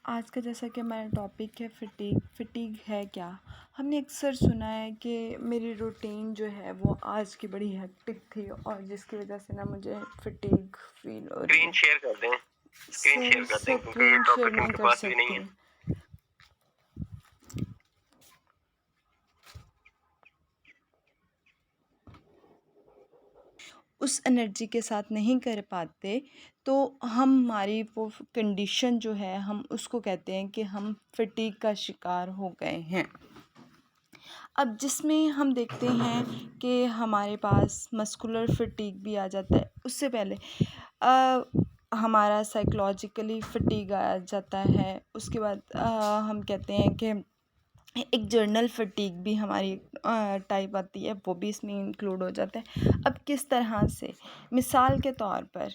आज का जैसा कि हमारा टॉपिक है फटीग। फटीग है क्या? हमने अक्सर सुना है कि मेरी रूटीन जो है वो आज की बड़ी हेक्टिक थी और जिसकी वजह से ना मुझे फटीग फील हो रही स्क्रीन है। शेयर कर दें सर क्योंकि ये स्क्रीन शेयर टॉपिक नहीं इनके कर पास भी नहीं है। सकती। उस एनर्जी के साथ नहीं कर पाते तो हमारी वो कंडीशन जो है हम उसको कहते हैं कि हम फटीग का शिकार हो गए हैं। अब जिसमें हम देखते हैं कि हमारे पास मस्कुलर फटीग भी आ जाता है। उससे पहले हमारा साइकोलॉजिकली फटीग आ जाता है। उसके बाद हम कहते हैं कि एक जर्नल फटीग भी हमारी टाइप आती है, वो भी इसमें इंक्लूड हो जाता है। अब किस तरह से, मिसाल के तौर पर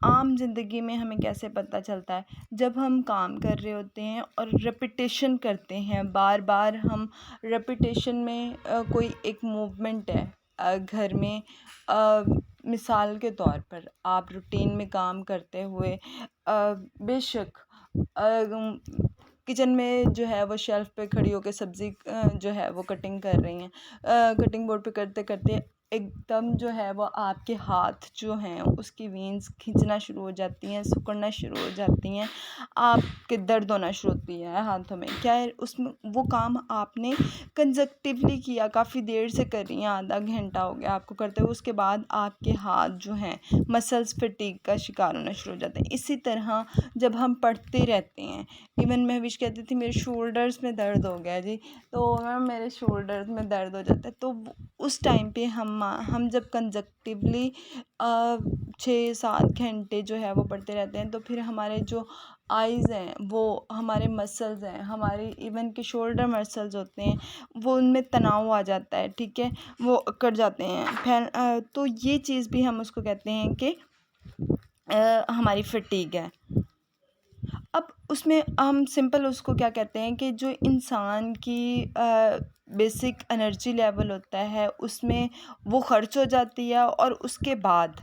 आम ज़िंदगी में हमें कैसे पता चलता है, जब हम काम कर रहे होते हैं और रेपिटेशन करते हैं, बार बार हम रेपिटेशन में कोई एक मूवमेंट है घर में, मिसाल के तौर पर आप रूटीन में काम करते हुए बेशक किचन में जो है वो शेल्फ पे खड़ी होकर सब्ज़ी जो है वो कटिंग कर रही हैं, कटिंग बोर्ड पे करते करते एकदम जो है वो आपके हाथ जो हैं उसकी वेन्स खींचना शुरू हो जाती हैं, सिकुड़ना शुरू हो जाती हैं, आपके दर्द होना शुरू होती है हाथों में। क्या है उसमें, वो काम आपने कंसेक्टिवली किया, काफ़ी देर से कर रही हैं, आधा घंटा हो गया आपको करते हुए, उसके बाद आपके हाथ जो हैं मसल्स फटीग का शिकार होना शुरू हो जाते हैं। इसी तरह जब हम पढ़ते रहते हैं, इवन महविश कहती थी मेरे शोल्डर्स में दर्द हो गया जी, तो मैम मेरे शोल्डर्स में दर्द हो जाता है। तो उस टाइम पे हम जब कंसेक्टिवली 6-7 घंटे जो है वो पढ़ते रहते हैं, तो फिर हमारे जो आइज़ हैं, वो हमारे मसल्स हैं, हमारे इवन के शोल्डर मसल्स होते हैं, वो उनमें तनाव आ जाता है, ठीक है, वो अकड़ जाते हैं। फिर तो ये चीज़ भी हम उसको कहते हैं कि हमारी फटीग है। अब उसमें हम सिंपल उसको क्या कहते हैं कि जो इंसान की बेसिक एनर्जी लेवल होता है उसमें वो ख़र्च हो जाती है, और उसके बाद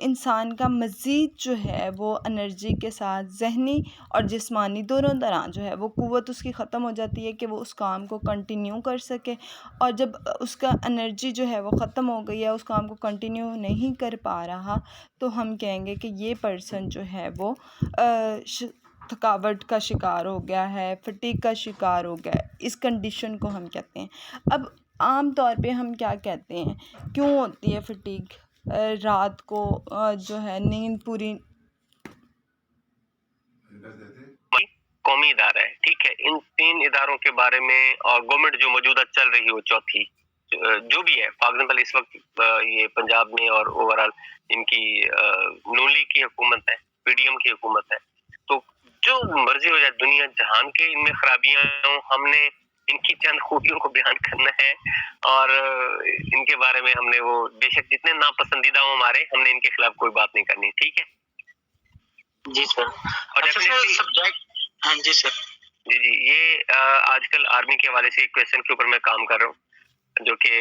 इंसान का मज़ीद जो है वो एनर्जी के साथ ज़हनी और जिस्मानी दोनों तरह जो है वो क़ुव्वत उसकी ख़त्म हो जाती है कि वो उस काम को कंटिन्यू कर सके। और जब उसका एनर्जी जो है वो ख़त्म हो गई है, उस काम को कंटिन्यू नहीं कर पा रहा, तो हम कहेंगे कि ये पर्सन जो है वो थकावट का शिकार हो गया है, फटीग का शिकार हो गया है। इस कंडीशन को हम कहते हैं। अब आम तौर पे हम क्या कहते हैं, क्यों होती है फटीग? रात को जो है नींद पूरी कौमी इदारा है, ठीक है। इन 3 इदारों के बारे में और गवर्नमेंट जो मौजूदा चल रही हो चौथी, जो भी है, फॉर एग्जाम्पल इस वक्त ये पंजाब में और ओवरऑल इनकी नून लीग की हुकूमत है, पीडीएम की हुकूमत है, तो जो मर्जी हो जाए दुनिया जहान के इनमें खराबियां हों, हमने इनकी चंद खूबियों को बयान करना है और इनके बारे में हमने वो बेशक जितने नापसंदीदा हो हमारे, हमने इनके खिलाफ कोई बात नहीं करनी, ठीक है जी सर। और डेफिनेटली सब्जेक्ट, हाँ जी सर। जी जी, ये आजकल आर्मी के हवाले से एक क्वेश्चन के ऊपर मैं काम कर रहा हूँ, जो कि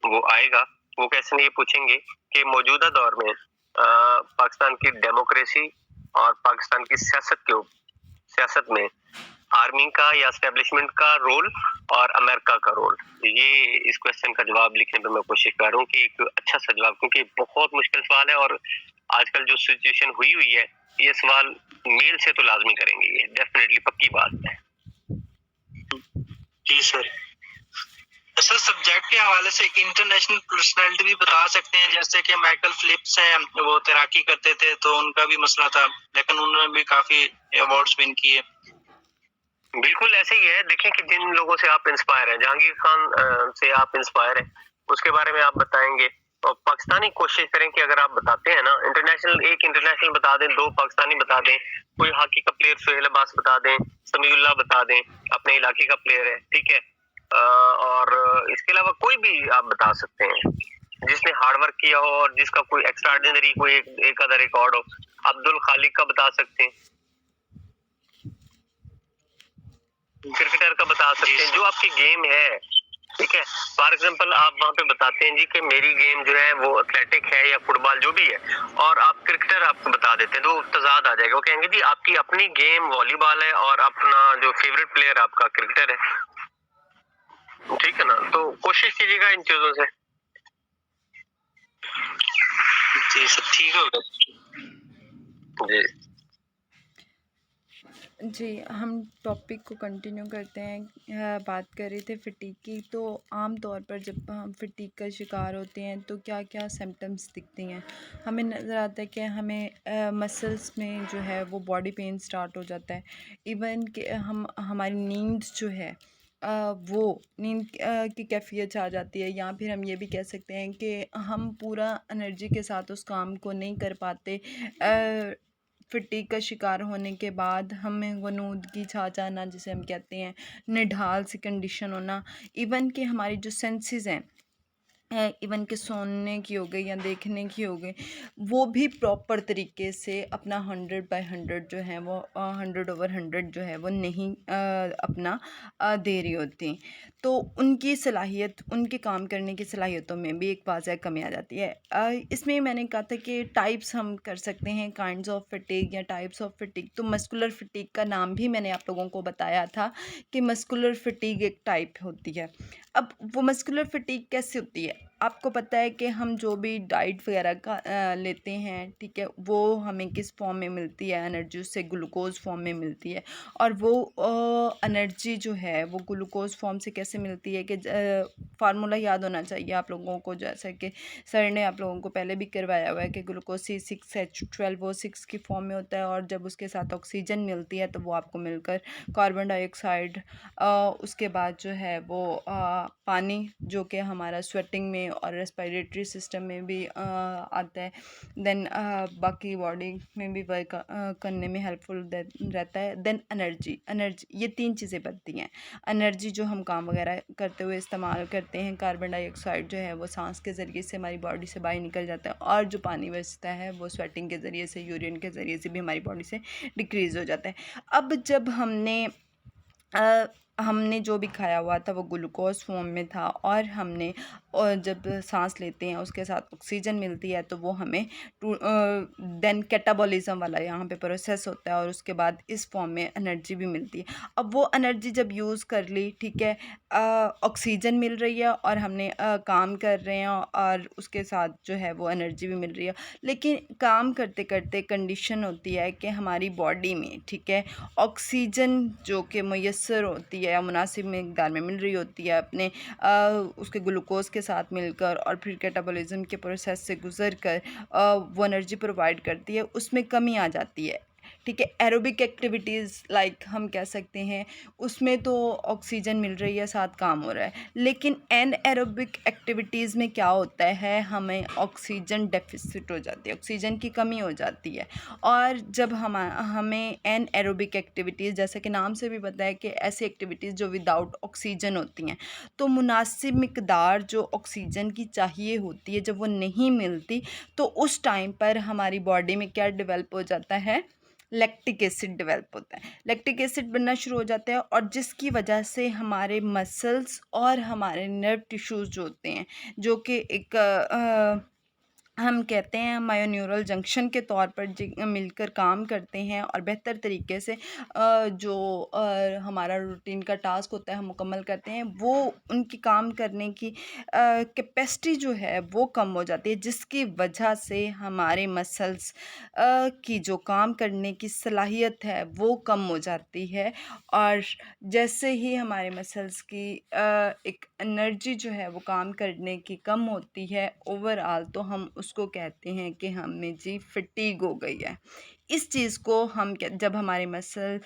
वो आएगा। वो क्वेश्चन ये पूछेंगे कि मौजूदा दौर में पाकिस्तान की डेमोक्रेसी और पाकिस्तान की सियासत में आर्मी का या एस्टेब्लिशमेंट का रोल और अमेरिका का रोल। ये इस क्वेश्चन का जवाब लिखने पे मैं कोशिश कर रहा हूँ कि एक अच्छा सा जवाब, क्योंकि बहुत मुश्किल सवाल है और आजकल जो सिचुएशन हुई है, ये सवाल मेल से तो लाजमी करेंगे, ये डेफिनेटली पक्की बात है जी सर। सर सब्जेक्ट के हवाले से एक इंटरनेशनल पर्सनालिटी भी बता सकते हैं, जैसे कि माइकल फिलिप्स हैं, वो तैराकी करते थे तो उनका भी मसला था, लेकिन उन्होंने भी काफी अवार्ड्स विन किए। बिल्कुल ऐसे ही है। देखें कि जिन लोगों से आप इंस्पायर हैं, जहांगीर खान से आप इंस्पायर हैं, उसके बारे में आप बताएंगे, और पाकिस्तानी कोशिश करें कि अगर आप बताते हैं ना, एक इंटरनेशनल बता दें, 2 पाकिस्तानी बता दें, कोई हॉकी का प्लेयर सुहेल अब्बास बता दें, समीउल्लाह बता दें, अपने इलाके का प्लेयर है, ठीक है, और इसके अलावा कोई भी आप बता सकते हैं जिसने हार्ड वर्क किया हो और जिसका कोई एक्स्ट्राऑर्डिनरी कोई एक आधा रिकॉर्ड हो। अब्दुल खालिक का बता सकते हैं, क्रिकेटर का बता सकते हैं, जो आपकी गेम है ठीक है। फॉर एग्जाम्पल आप वहाँ पे बताते हैं जी कि मेरी गेम जो है वो एथलेटिक है या फुटबॉल जो भी है, और आप क्रिकेटर आपको बता देते हैं, तो तजाद आ जाएगा। वो कहेंगे जी आपकी अपनी गेम वॉलीबॉल है और अपना जो फेवरेट प्लेयर आपका क्रिकेटर है, ठीक है ना। तो कोशिश कीजिएगा इन चीजों से। जी सब ठीक होगा जी। जी, हम टॉपिक को कंटिन्यू करते हैं। बात कर रहे थे फ़टीग की। तो आम तौर पर जब हम फ़टीग का शिकार होते हैं तो क्या-क्या सिम्पटम्स दिखती हैं? हमें नज़र आता है कि हमें मसल्स में जो है वो बॉडी पेन स्टार्ट हो जाता है। इवन कि हम हमारी नींद जो है वो नींद की कैफ़ियत आ जाती है, या फिर हम ये भी कह सकते हैं कि हम पूरा एनर्जी के साथ उस काम को नहीं कर पाते। फ़टीग का शिकार होने के बाद हमें गनूदगी छा जाना जिसे हम कहते हैं, निढाल सी कंडीशन होना, इवन कि हमारी जो सेंसेस हैं, इवन कि सुनने की हो गई या देखने की हो गई, वो भी प्रॉपर तरीके से अपना 100/100 जो है वो 100/100 जो है वो नहीं अपना दे रही होती। तो उनकी सलाहियत, उनके काम करने की सलाहियतों में भी एक वाज़ह कमी आ जाती है। इसमें मैंने कहा था कि टाइप्स हम कर सकते हैं, काइंड्स ऑफ फटीग या टाइप्स ऑफ फटीग। तो मस्कुलर फटीग का नाम भी मैंने आप लोगों को बताया था कि मस्कुलर फटीग एक टाइप होती है। अब वो मस्कुलर फटीग कैसे होती है? आपको पता है कि हम जो भी डाइट वगैरह का लेते हैं, ठीक है, वो हमें किस फॉर्म में मिलती है? एनर्जी उससे ग्लूकोज़ फॉर्म में मिलती है। और वो एनर्जी जो है वो ग्लूकोज़ फॉर्म से कैसे मिलती है कि फार्मूला याद होना चाहिए आप लोगों को, जैसा कि सर ने आप लोगों को पहले भी करवाया हुआ है कि ग्लूकोज C6H12O6 की फॉर्म में होता है, और जब उसके साथ ऑक्सीजन मिलती है तो वो आपको मिलकर कार्बन डाइऑक्साइड, उसके बाद जो है वो पानी, जो कि हमारा स्वेटिंग में और रेस्पिरेटरी सिस्टम में भी आता है, देन बाकी बॉडी में भी वर्क करने में हेल्पफुल रहता है। देन एनर्जी, ये तीन चीज़ें बनती हैं। एनर्जी जो हम काम वगैरह करते हुए इस्तेमाल करते हैं, कार्बन डाइऑक्साइड जो है वो सांस के ज़रिए से हमारी बॉडी से बाहर निकल जाता है, और जो पानी बचता है वो स्वेटिंग के ज़रिए से, यूरिन के ज़रिए से भी हमारी बॉडी से डिक्रीज़ हो जाता है। अब जब हमने जो भी खाया हुआ था वो ग्लूकोज़ फॉर्म में था, और जब सांस लेते हैं उसके साथ ऑक्सीजन मिलती है तो वो हमें देन कैटाबॉलिज्म वाला यहाँ पे प्रोसेस होता है, और उसके बाद इस फॉर्म में एनर्जी भी मिलती है। अब वो एनर्जी जब यूज़ कर ली, ठीक है, ऑक्सीजन मिल रही है और हमने काम कर रहे हैं, और उसके साथ जो है वो एनर्जी भी मिल रही है। लेकिन काम करते करते कंडीशन होती है कि हमारी बॉडी में, ठीक है, ऑक्सीजन जो कि मुयस्सर होती है या मुनासिब मिकदार में मिल रही होती है अपने उसके ग्लूकोज़ के साथ मिलकर, और फिर कैटाबॉलिज्म के प्रोसेस से गुज़र कर वो एनर्जी प्रोवाइड करती है, उसमें कमी आ जाती है। ठीक है, एरोबिक एक्टिविटीज़ लाइक हम कह सकते हैं, उसमें तो ऑक्सीजन मिल रही है, साथ काम हो रहा है। लेकिन एनएरोबिक एक्टिविटीज़ में क्या होता है, हमें ऑक्सीजन डेफिसिट हो जाती है, ऑक्सीजन की कमी हो जाती है। और जब हमें एनएरोबिक एक्टिविटीज़, जैसे कि नाम से भी पता है कि ऐसी एक्टिविटीज़ जो विदाउट ऑक्सीजन होती हैं, तो मुनासिब मिकदार जो ऑक्सीजन की चाहिए होती है, जब वो नहीं मिलती, तो उस टाइम पर हमारी बॉडी में क्या डेवलप हो जाता है, लैक्टिक एसिड डेवलप होता है। लैक्टिक एसिड बनना शुरू हो जाता है, और जिसकी वजह से हमारे मसल्स और हमारे नर्व टिश्यूज़ जो होते हैं, जो कि एक हम कहते हैं मायोन्यूरल जंक्शन के तौर पर मिलकर काम करते हैं, और बेहतर तरीके से जो हमारा रूटीन का टास्क होता है हम मुकम्मल करते हैं, वो उनकी काम करने की कैपेसिटी जो है वो कम हो जाती है, जिसकी वजह से हमारे मसल्स की जो काम करने की सलाहियत है वो कम हो जाती है। और जैसे ही हमारे मसल्स की एक एनर्जी जो है वो काम करने की कम होती है ओवरऑल, तो हम उसको कहते हैं कि हमें जी फटीग हो गई है। इस चीज़ को हम जब हमारे मसल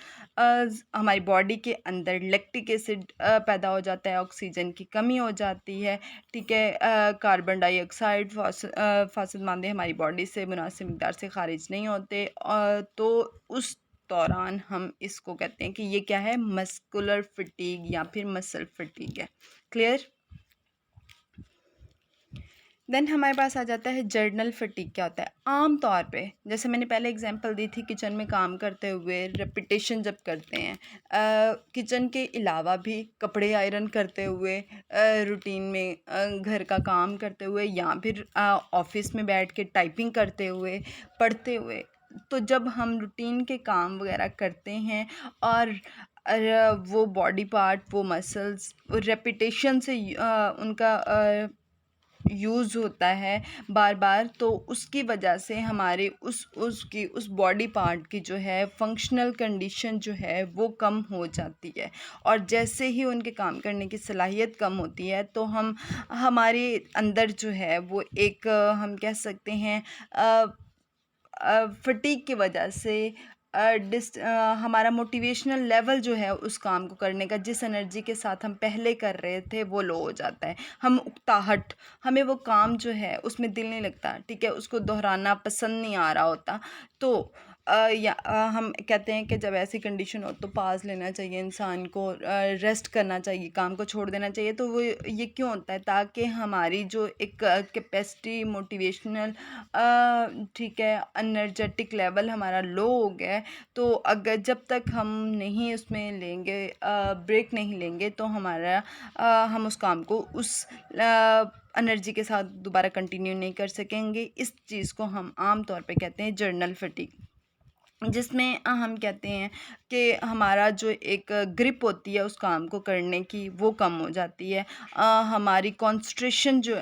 हमारी बॉडी के अंदर लैक्टिक एसिड पैदा हो जाता है, ऑक्सीजन की कमी हो जाती है, ठीक है, कार्बन डाइऑक्साइड फासिल मादे हमारी बॉडी से मुनासिब मिकदार से खारिज नहीं होते, तो उस दौरान हम इसको कहते हैं कि ये क्या है, मस्कुलर फटीग या फिर मसल फटीग है। क्लियर? देन हमारे पास आ जाता है जर्नल फटीग। क्या होता है आम तौर पे, जैसे मैंने पहले एग्जांपल दी थी किचन में काम करते हुए रेपिटेशन जब करते हैं, किचन के अलावा भी कपड़े आयरन करते हुए, रूटीन में घर का काम करते हुए, या फिर ऑफिस में बैठ के टाइपिंग करते हुए, पढ़ते हुए, तो जब हम रूटीन के काम वगैरह करते हैं और वो बॉडी पार्ट, वो मसल्स रेपिटेशन से उनका यूज़ होता है बार बार, तो उसकी वजह से हमारे उस बॉडी पार्ट की जो है फंक्शनल कंडीशन जो है वो कम हो जाती है। और जैसे ही उनके काम करने की सलाहियत कम होती है तो हमारे अंदर जो है वो एक हम कह सकते हैं फटीग की वजह से हमारा मोटिवेशनल लेवल जो है उस काम को करने का, जिस एनर्जी के साथ हम पहले कर रहे थे वो लो हो जाता है। हम उकताहट, हमें वो काम जो है उसमें दिल नहीं लगता, ठीक है, उसको दोहराना पसंद नहीं आ रहा होता। तो हम कहते हैं कि जब ऐसी कंडीशन हो तो पास लेना चाहिए इंसान को, रेस्ट करना चाहिए, काम को छोड़ देना चाहिए। तो वो ये क्यों होता है, ताकि हमारी जो एक कैपेसिटी, मोटिवेशनल, ठीक है, एनर्जेटिक लेवल हमारा लो हो गया है, तो अगर जब तक हम नहीं उसमें लेंगे, ब्रेक नहीं लेंगे, तो हम उस काम को उस एनर्जी के साथ दोबारा कंटिन्यू नहीं कर सकेंगे। इस चीज़ को हम आम तौर पे कहते हैं जर्नल फटीग, जिसमें हम कहते हैं कि हमारा जो एक ग्रिप होती है उस काम को करने की वो कम हो जाती है। हमारी कंसंट्रेशन जो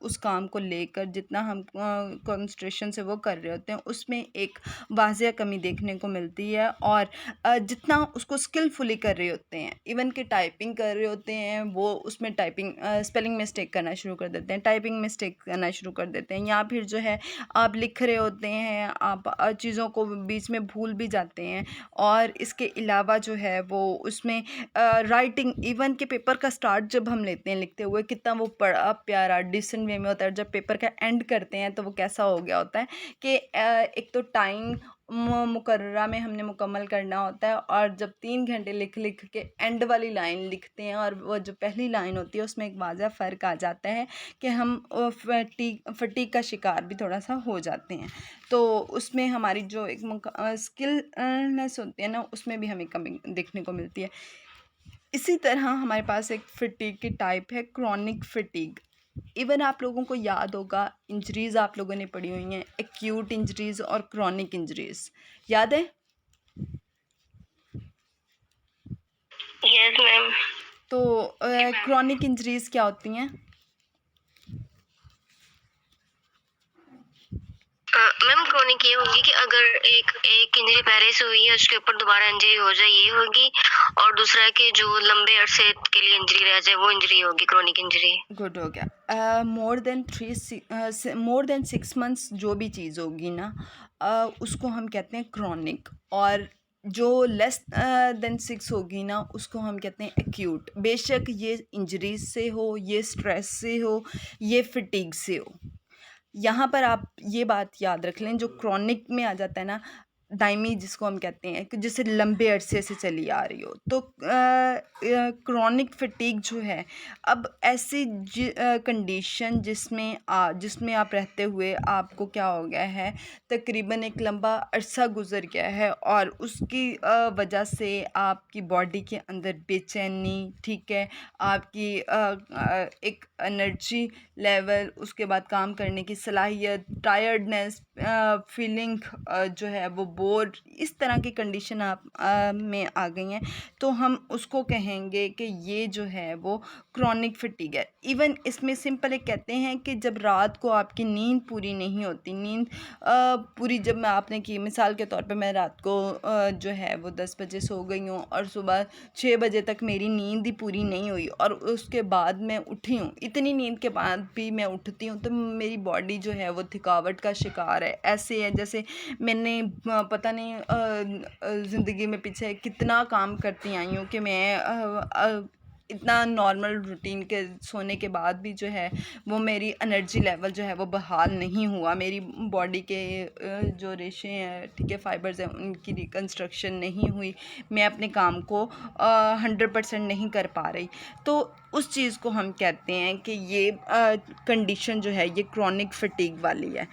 उस काम को लेकर जितना हम कंसंट्रेशन से वो कर रहे होते हैं उसमें एक वाज़िया कमी देखने को मिलती है। और जितना उसको स्किलफुली कर रहे होते हैं, इवन कि टाइपिंग कर रहे होते हैं, वो उसमें टाइपिंग स्पेलिंग मिस्टेक करना शुरू कर देते हैं, टाइपिंग मिस्टेक करना शुरू कर देते हैं, या फिर जो है आप लिख रहे होते हैं, आप चीज़ों को बीच में भूल भी जाते हैं। और इसके अलावा जो है वो उसमें राइटिंग, इवन के पेपर का स्टार्ट जब हम लेते हैं लिखते हुए, कितना वो बड़ा प्यारा डिसेंट वे में होता है, जब पेपर का एंड करते हैं तो वो कैसा हो गया होता है कि एक तो टाइम मुकर्ररा में हमने मुकम्मल करना होता है, और जब 3 घंटे लिख लिख के एंड वाली लाइन लिखते हैं और वो जो पहली लाइन होती है उसमें एक वाज़ा फ़र्क आ जाता है कि हम फटीग का शिकार भी थोड़ा सा हो जाते हैं। तो उसमें हमारी जो एक स्किलनेस होती है ना, उसमें भी हमें कमी देखने को मिलती है। इसी तरह हमारे पास एक फटीग की टाइप है क्रॉनिक फटीग। इवन आप लोगों को याद होगा, इंजरीज़ आप लोगों ने पढ़ी हुई हैं, एक्यूट इंजरीज़ और क्रॉनिक इंजरीज़, याद है? Yes ma'am. तो क्रॉनिक इंजरीज़ क्या होती हैं? मैम क्रॉनिक ये होगी कि अगर एक इंजरी पहले से हुई है उसके ऊपर दोबारा इंजरी हो जाए, ये होगी। और दूसरा है कि जो लंबे अरसे के लिए इंजरी रह जाए, वो इंजरी होगी क्रॉनिक इंजरी। गुड हो गया। मोर देन 6 मंथ्स जो भी चीज़ होगी ना, उसको हम कहते हैं क्रॉनिक। और जो लेस देन 6 होगी ना, उसको हम कहते हैं एक्यूट। बेशक ये इंजरीज से हो, ये स्ट्रेस से हो, ये फटीग से हो। यहाँ पर आप ये बात याद रख लें, जो क्रॉनिक में आ जाता है ना, दायमी जिसको हम कहते हैं, कि जैसे लंबे अरसे से चली आ रही हो, तो क्रॉनिक फटीग जो है, अब ऐसी कंडीशन जिसमें आप रहते हुए आपको क्या हो गया है, तकरीबन एक लंबा अरसा गुजर गया है, और उसकी वजह से आपकी बॉडी के अंदर बेचैनी, ठीक है, आपकी एक एनर्जी लेवल, उसके बाद काम करने की सलाहियत, टायर्डनेस फीलिंग, जो है वो बोर, इस तरह की कंडीशन आप में आ गई हैं, तो हम उसको कहेंगे कि ये जो है वो क्रॉनिक फटीग है। इवन इसमें सिंपल एक कहते हैं कि जब रात को आपकी नींद पूरी नहीं होती, नींद पूरी जब मैं आपने की, मिसाल के तौर पे मैं रात को जो है वो 10 बजे सो गई हूँ और सुबह 6 बजे तक मेरी नींद ही पूरी नहीं हुई, और उसके बाद मैं उठी हूँ, इतनी नींद के बाद भी मैं उठती हूँ, तो मेरी बॉडी जो है वो थकावट का शिकार है। ऐसे है जैसे मैंने पता नहीं ज़िंदगी में पीछे कितना काम करती आई हूँ कि मैं इतना नॉर्मल रूटीन के सोने के बाद भी जो है वो मेरी एनर्जी लेवल जो है वो बहाल नहीं हुआ, मेरी बॉडी के जो रेशे हैं, ठीक है, फाइबर्स हैं, उनकी रिकन्स्ट्रक्शन नहीं हुई, मैं अपने काम को 100% नहीं कर पा रही। तो उस चीज़ को हम कहते हैं कि ये कंडीशन जो है ये क्रॉनिक फटीग वाली है।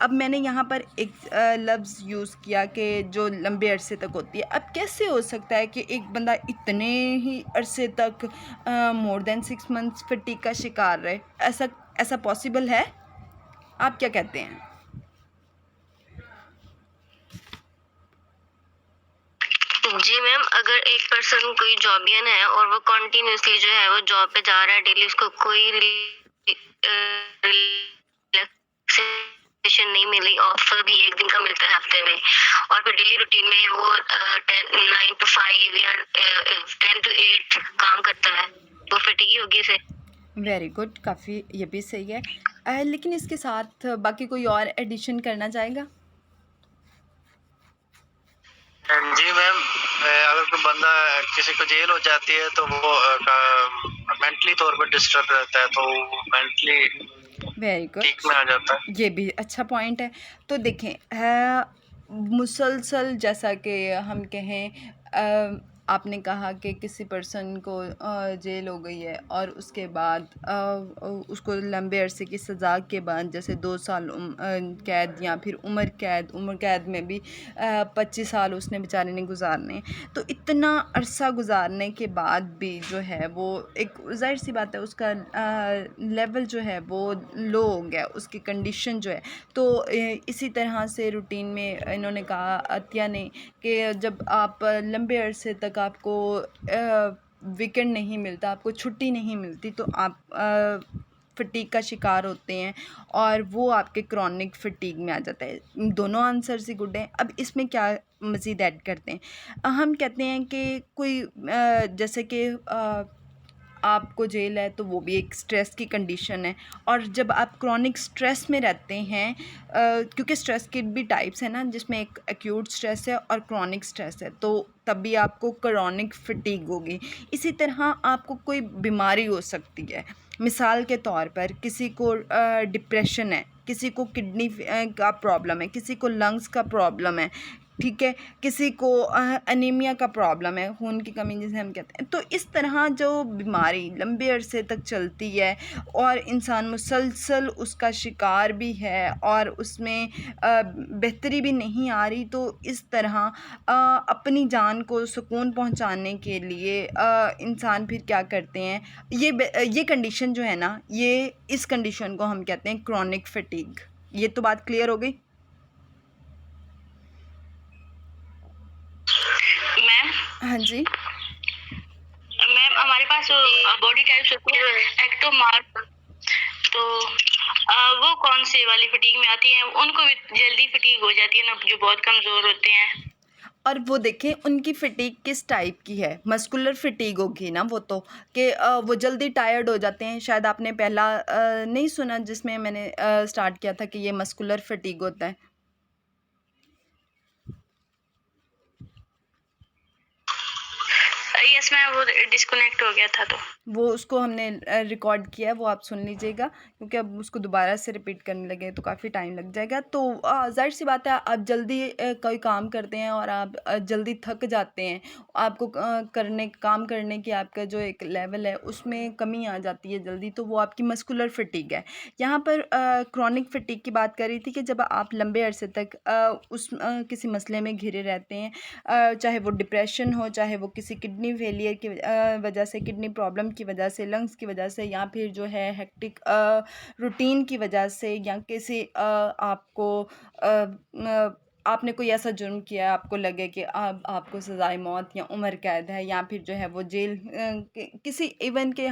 अब मैंने यहाँ पर एक लफ्ज़ यूज़ किया कि जो लंबे अरसे तक होती है। अब कैसे हो सकता है कि एक बंदा इतने ही अरसे तक मोर देन 6 मंथ्स फटीग का शिकार रहे? ऐसा ऐसा पॉसिबल है? आप क्या कहते हैं? जी मैम, अगर एक पर्सन कोई जॉबियन है और वो कंटिन्यूसली जो है वो जॉब पे जा रहा है, डेली उसको कोई रिलैक्सेशन नहीं मिली, ऑफर भी एक दिन का मिलता है हफ्ते में, और फिर डेली रूटीन में वो 9 to 5 या 10 to 8 काम करता है, तो फटीग होगी इसे। वेरी गुड, काफ़ी ये भी सही है। लेकिन इसके साथ बाकी कोई और एडिशन करना चाहेगा? जी मैम, अगर कोई बंदा किसी को जेल हो जाती है तो वो मेंटली तौर पर डिस्टर्ब रहता है, तो मेंटली वेरी गुड, ठीक में आ जाता है। ये भी अच्छा पॉइंट है। तो देखें, मुसलसल जैसा कि हम कहें, आपने कहा कि किसी पर्सन को जेल हो गई है और उसके बाद उसको लंबे अरसे की सज़ा के बाद जैसे 2 साल कैद या फिर उम्र कैद में भी 25 साल उसने बेचारे ने गुजारने हैं। तो इतना अरसा गुजारने के बाद भी जो है वो एक ज़ाहिर सी बात है उसका लेवल जो है वो लो हो गया, उसकी कंडीशन जो है। तो इसी तरह से रूटीन में इन्होंने कहा, अतिया ने, कि जब आप लंबे अरसे तक आपको वीकेंड नहीं मिलता, आपको छुट्टी नहीं मिलती, तो आप फटीग का शिकार होते हैं और वो आपके क्रॉनिक फटीग में आ जाता है। दोनों आंसर ही गुड हैं। अब इसमें क्या मज़ीद ऐड करते हैं, हम कहते हैं कि कोई जैसे कि आपको जेल है तो वो भी एक स्ट्रेस की कंडीशन है, और जब आप क्रॉनिक स्ट्रेस में रहते हैं, क्योंकि स्ट्रेस के भी टाइप्स हैं ना, जिसमें एक एक्यूट स्ट्रेस है और क्रॉनिक स्ट्रेस है, तो तब भी आपको क्रॉनिक फटीग होगी। इसी तरह आपको कोई बीमारी हो सकती है, मिसाल के तौर पर किसी को डिप्रेशन है, किसी को किडनी का प्रॉब्लम है, किसी को लंग्स का प्रॉब्लम है, ठीक है, किसी को अनीमिया का प्रॉब्लम है, खून की कमी जिसे हम कहते हैं। तो इस तरह जो बीमारी लंबे अरसे तक चलती है और इंसान मुसलसल उसका शिकार भी है और उसमें बेहतरी भी नहीं आ रही, तो इस तरह अपनी जान को सुकून पहुंचाने के लिए इंसान फिर क्या करते हैं, ये कंडीशन जो है ना, ये इस कंडीशन को हम कहते हैं क्रॉनिक फटीग। ये तो बात क्लियर हो गई मैम? हाँ जी। मैम, हमारे पास बॉडी टाइप्स होती है एक्टोमार्फ, तो वो कौन से वाली फटीग में आती हैं? उनको भी जल्दी फटीग हो जाती है ना, जो बहुत कमज़ोर होते हैं। और वो देखें उनकी फटीग किस टाइप की है, मस्कुलर फटीग होगी ना वो, तो कि वो जल्दी टायर्ड हो जाते हैं। शायद आपने पहला नहीं सुना जिसमें मैंने स्टार्ट किया था कि ये मस्कुलर फटीग होता है। यस मैम, वो डिस्कनेक्ट हो गया था, तो वो उसको हमने रिकॉर्ड किया है, वो आप सुन लीजिएगा, क्योंकि अब उसको दोबारा से रिपीट करने लगे तो काफ़ी टाइम लग जाएगा। तो ज़ाहिर सी बात है, आप जल्दी कोई काम करते हैं और आप जल्दी थक जाते हैं, आपको काम करने की आपका जो एक लेवल है उसमें कमी आ जाती है जल्दी, तो वो आपकी मस्कुलर फटीग है। यहाँ पर क्रॉनिक फटीग की बात कर रही थी कि जब आप लंबे अरसे तक किसी मसले में घिरे रहते हैं, चाहे वो डिप्रेशन हो, चाहे वो किसी किडनी फेलियर की वजह से, किडनी प्रॉब्लम की वजह से, लंग्स की वजह से, या फिर जो है हेक्टिक रूटीन की वजह से, या किसी आपको आपने कोई ऐसा जुर्म किया, आपको लगे कि अब आपको सज़ाए मौत या उम्र कैद है, या फिर जो है वो जेल किसी इवन के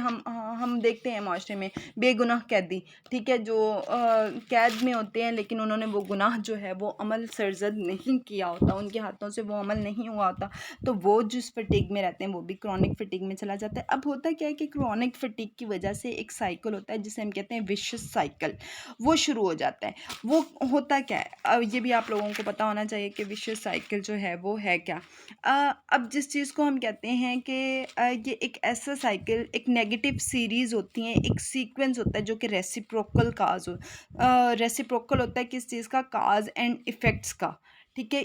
हम देखते हैं माशरे में बेगुनाह कैदी, ठीक है, जो कैद में होते हैं लेकिन उन्होंने वो गुनाह जो है वो अमल सरजद नहीं किया होता, उनके हाथों से वो अमल नहीं हुआ होता, तो वो जिस फटीग में रहते हैं वो भी क्रॉनिक फटीग में चला जाता है। अब होता क्या है कि क्रॉनिक फटीग की वजह से एक साइकिल होता है जिसे हम कहते हैं विशियस साइकिल, वो शुरू हो जाता है। वो होता क्या है, अब ये भी आप लोगों को पता होना चाहिए कि विशियस साइकिल जो है वो है क्या। अब जिस चीज़ को हम कहते हैं कि ये एक ऐसा साइकिल, एक नेगेटिव सीरीज़ होती है, एक सीक्वेंस होता है जो कि रेसिप्रोकल काज हो, रेसिप्रोकल होता है किस चीज़ का, काज एंड इफ़ेक्ट्स का, ठीक है।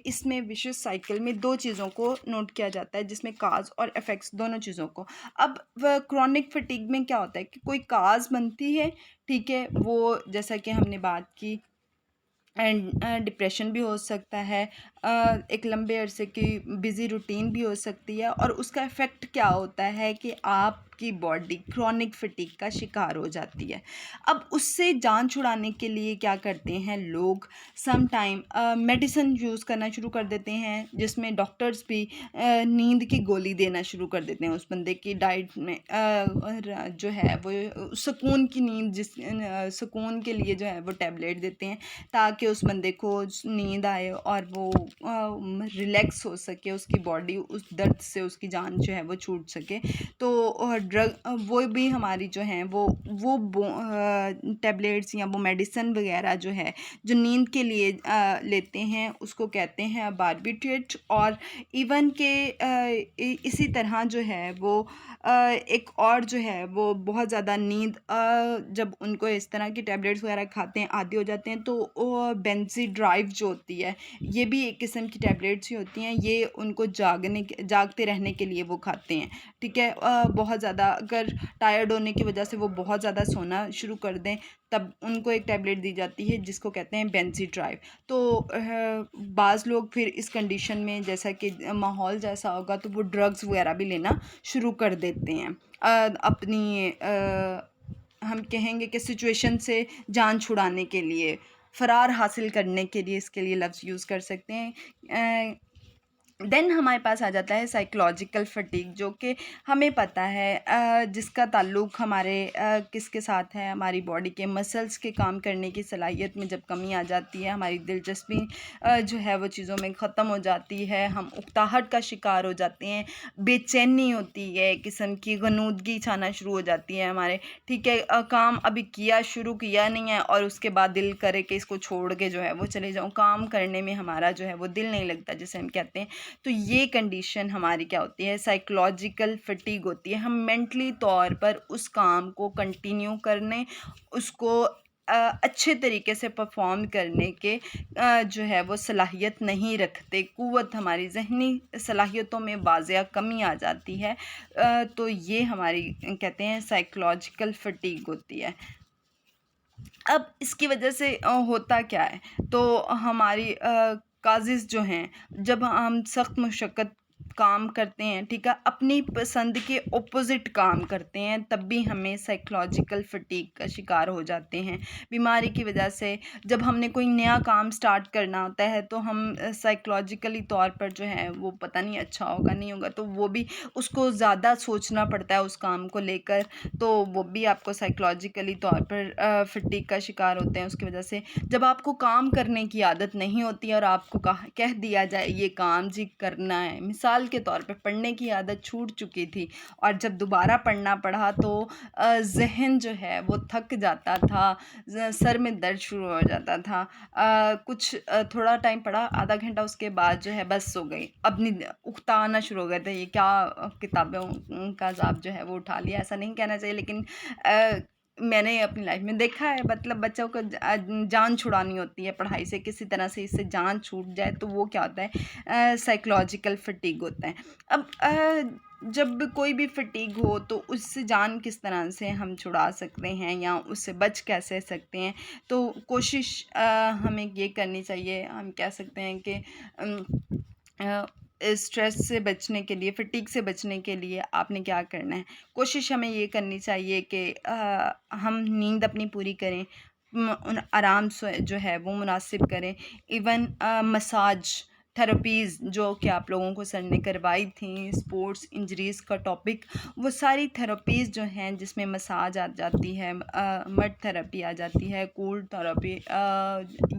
इसमें विशियस साइकिल में दो चीज़ों को नोट किया जाता है जिसमें काज और इफ़ेक्ट्स दोनों चीज़ों को। अब क्रॉनिक फटीग में क्या होता है कि कोई काज बनती है, ठीक है, वो जैसा कि हमने बात की, एंड डिप्रेशन भी हो सकता है, एक लंबे अरसे की बिज़ी रूटीन भी हो सकती है, और उसका इफ़ेक्ट क्या होता है कि आपकी बॉडी क्रॉनिक फटीग का शिकार हो जाती है। अब उससे जान छुड़ाने के लिए क्या करते हैं लोग, सम टाइम मेडिसिन यूज़ करना शुरू कर देते हैं, जिसमें डॉक्टर्स भी नींद की गोली देना शुरू कर देते हैं उस बंदे की डाइट में, जो है वो सुकून की नींद, सुकून के लिए जो है वो टैबलेट देते हैं ताकि उस बंदे को नींद आए और वो रिलैक्स हो सके, उसकी बॉडी उस दर्द से उसकी जान जो है वो छूट सके। तो ड्रग वो भी हमारी जो हैं वो टैबलेट्स या वो मेडिसिन वगैरह जो है जो नींद के लिए लेते हैं उसको कहते हैं बारबिट्रेट। और इवन के इसी तरह जो है वो एक और जो है वो बहुत ज़्यादा नींद, जब उनको इस तरह की टैबलेट्स वगैरह खाते हैं, आदी हो जाते हैं, तो बेंज़ोडाइज़ जो होती है, ये भी एक किस्म की टैबलेट्स ही होती हैं, ये उनको जागते रहने के लिए वो खाते हैं, ठीक है। बहुत ज़्यादा अगर टायर्ड होने की वजह से वो बहुत ज़्यादा सोना शुरू कर दें तब उनको एक टैबलेट दी जाती है जिसको कहते हैं बेंज़ोडाइज़। तो बाज़ लोग फिर इस कंडीशन में, जैसा कि माहौल जैसा होगा, तो वो ड्रग्स वगैरह भी लेना शुरू कर देते हैं अपनी हम कहेंगे कि सिचुएशन से जान छुड़ाने के लिए, फ़रार हासिल करने के लिए इसके लिए लफ्ज़ यूज़ कर सकते हैं। देन हमारे पास आ जाता है साइकोलॉजिकल फटीग, जो कि हमें पता है जिसका ताल्लुक़ हमारे किसके साथ है, हमारी बॉडी के मसल्स के काम करने की सलाहियत में जब कमी आ जाती है, हमारी दिलचस्पी जो है वो चीज़ों में ख़त्म हो जाती है, हम उकताहट का शिकार हो जाते हैं, बेचैनी होती है, किस्म की गनूदगी छाना शुरू हो जाती है हमारे, ठीक है। काम अभी शुरू किया नहीं है और उसके बाद दिल करे कि इसको छोड़ के जो है वो चले जाऊँ, काम करने में हमारा जो है वो दिल नहीं लगता जिसे हम कहते हैं। तो ये कंडीशन हमारी क्या होती है, साइकोलॉजिकल फटीग होती है। हम मेंटली तौर पर उस काम को कंटिन्यू करने, उसको अच्छे तरीके से परफॉर्म करने के जो है वो सलाहियत नहीं रखते, क़ुव्वत, हमारी ज़हनी सलाहियतों में वाज़िया कमी आ जाती है। तो ये हमारी कहते हैं साइकोलॉजिकल फटीग होती है। अब इसकी वजह से होता क्या है, तो हमारी काज़िज़ जो हैं, जब हम सख्त मुशक्क़त काम करते हैं, ठीक है, अपनी पसंद के ऑपोज़िट काम करते हैं, तब भी हमें साइकोलॉजिकल फटीग का शिकार हो जाते हैं। बीमारी की वजह से जब हमने कोई नया काम स्टार्ट करना होता है तो हम साइकोलॉजिकली तौर पर जो है वो पता नहीं अच्छा होगा नहीं होगा, तो वो भी उसको ज़्यादा सोचना पड़ता है उस काम को लेकर, तो वो भी आपको साइकोलॉजिकली तौर पर फटीग का शिकार होते हैं उसकी वजह से। जब आपको काम करने की आदत नहीं होती और आपको कह दिया जाए ये काम जी करना है, मिसाल के तौर पे पढ़ने की आदत छूट चुकी थी और जब दोबारा पढ़ना पड़ा तो ज़हन जो है वो थक जाता था, सर में दर्द शुरू हो जाता था, कुछ थोड़ा टाइम पढ़ा, आधा घंटा, उसके बाद जो है बस सो गई, अपनी उकता आना शुरू हो गए थे, ये क्या किताबों का अज़ाब जो है वो उठा लिया। ऐसा नहीं कहना चाहिए, लेकिन मैंने अपनी लाइफ में देखा है, मतलब बच्चों को जान छुड़ानी होती है पढ़ाई से, किसी तरह से इससे जान छूट जाए तो वो क्या होता है, साइकोलॉजिकल फटीग होता है। अब जब कोई भी फटीग हो तो उससे जान किस तरह से हम छुड़ा सकते हैं या उससे बच कैसे सकते हैं, तो कोशिश हमें ये करनी चाहिए, हम कह सकते हैं कि स्ट्रेस से बचने के लिए, फटीग से बचने के लिए आपने क्या करना है, कोशिश हमें ये करनी चाहिए कि हम नींद अपनी पूरी करें, आराम से जो है वो मुनासिब करें, इवन मसाज थेरेपीज़ जो कि आप लोगों को सर ने करवाई थी, स्पोर्ट्स इंजरीज़ का टॉपिक, वो सारी थेरेपीज़ जो हैं जिसमें मसाज आ जाती है, मड थेरेपी आ जाती है, कूल थेरेपी,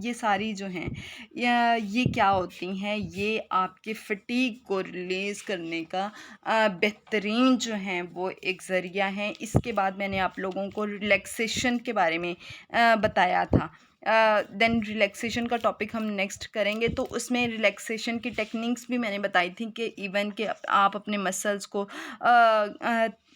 ये सारी जो हैं ये क्या होती हैं, ये आपके फटीग को रिलीज़ करने का बेहतरीन जो हैं वो एक ज़रिया है। इसके बाद मैंने आप लोगों को रिलैक्सेशन के बारे में बताया था। देन रिलैक्सेशन का टॉपिक हम नेक्स्ट करेंगे, तो उसमें रिलैक्सेशन की टेक्निक्स भी मैंने बताई थी कि इवन कि आप अपने मसल्स को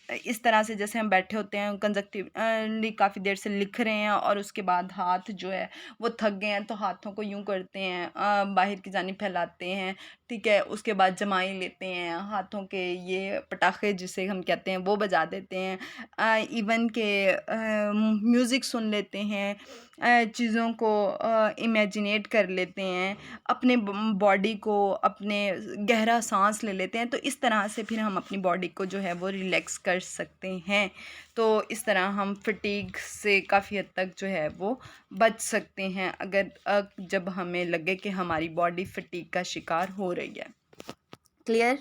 इस तरह से, जैसे हम बैठे होते हैं कंजक्टिवली काफ़ी देर से लिख रहे हैं और उसके बाद हाथ जो है वो थक गए हैं, तो हाथों को यूं करते हैं, बाहर की जानिब फैलाते हैं, ठीक है, उसके बाद जमाई लेते हैं, हाथों के ये पटाखे जिसे हम कहते हैं वो बजा देते हैं, इवन के म्यूज़िक सुन लेते हैं, चीज़ों को इमेजिनेट कर लेते हैं, अपने बॉडी को, अपने गहरा सांस ले लेते हैं, तो इस तरह से फिर हम अपनी बॉडी को जो है वो रिलैक्स कर सकते हैं। तो इस तरह हम फटीग से काफ़ी हद तक जो है वो बच सकते हैं, अगर जब हमें लगे कि हमारी बॉडी फटीग का शिकार हो रही है। क्लियर?